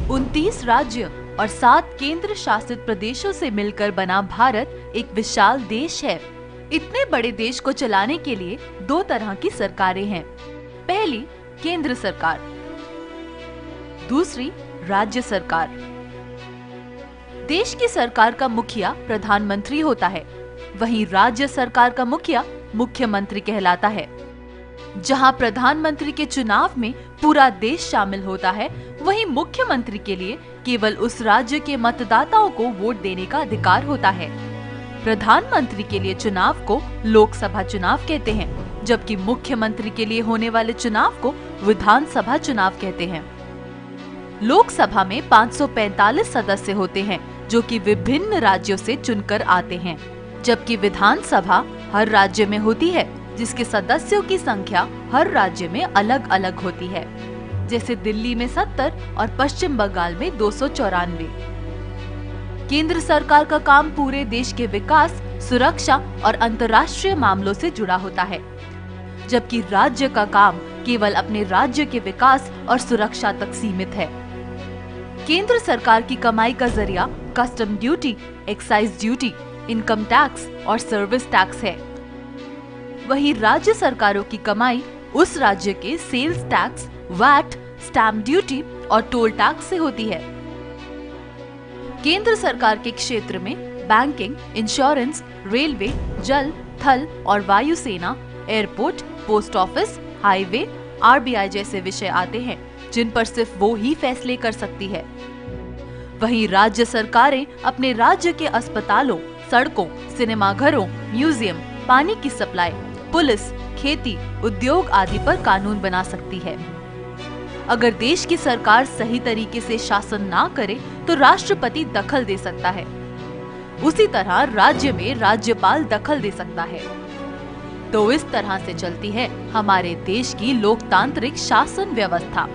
29 राज्य और 7 केंद्र शासित प्रदेशों से मिलकर बना भारत एक विशाल देश है। इतने बड़े देश को चलाने के लिए 2 तरह की सरकारें हैं। पहली केंद्र सरकार, दूसरी राज्य सरकार। देश की सरकार का मुखिया प्रधानमंत्री होता है, वहीं राज्य सरकार का मुखिया मुख्यमंत्री कहलाता है। जहां प्रधानमंत्री के चुनाव में पूरा देश शामिल होता है, वहीं मुख्यमंत्री के लिए केवल उस राज्य के मतदाताओं को वोट देने का अधिकार होता है। प्रधानमंत्री के लिए चुनाव को लोकसभा चुनाव कहते हैं, जबकि मुख्यमंत्री के लिए होने वाले चुनाव को विधानसभा चुनाव कहते हैं। लोकसभा में 545 सदस्य होते हैं, जो कि विभिन्न राज्यों से चुनकर आते हैं, जबकि विधानसभा हर राज्य में होती है, जिसके सदस्यों की संख्या हर राज्य में अलग अलग होती है। जैसे दिल्ली में 70 और पश्चिम बंगाल में 294। केंद्र सरकार का काम पूरे देश के विकास, सुरक्षा और अंतर्राष्ट्रीय मामलों से जुड़ा होता है, जबकि राज्य का काम केवल अपने राज्य के विकास और सुरक्षा तक सीमित है। केंद्र सरकार की कमाई का जरिया custom duty, excise duty, income tax और सर्विस टैक्स है। वहीं राज्य सरकारों की कमाई उस राज्य के sales tax, VAT, stamp duty और टोल टैक्स से होती है। केंद्र सरकार के क्षेत्र में बैंकिंग, इंश्योरेंस, रेलवे, जल, थल और वायु सेना, airport, post office, highway, RBI जैसे विषय आते हैं, जिन पर सिर्फ वो ही फैसले कर सकती है। वहीं राज्य सरकारें अपने राज्य के अस्पतालों, सड़कों, सिनेमाघरों, म्यूजियम, पानी की सप्लाई, पुलिस, खेती, उद्योग आदि पर कानून बना सकती है। अगर देश की सरकार सही तरीके से शासन ना करे तो राष्ट्रपति दखल दे सकता है। उसी तरह राज्य में राज्यपाल दखल दे सकता है। तो इस तरह से चलती है हमारे देश की लोकतांत्रिक शासन व्यवस्था।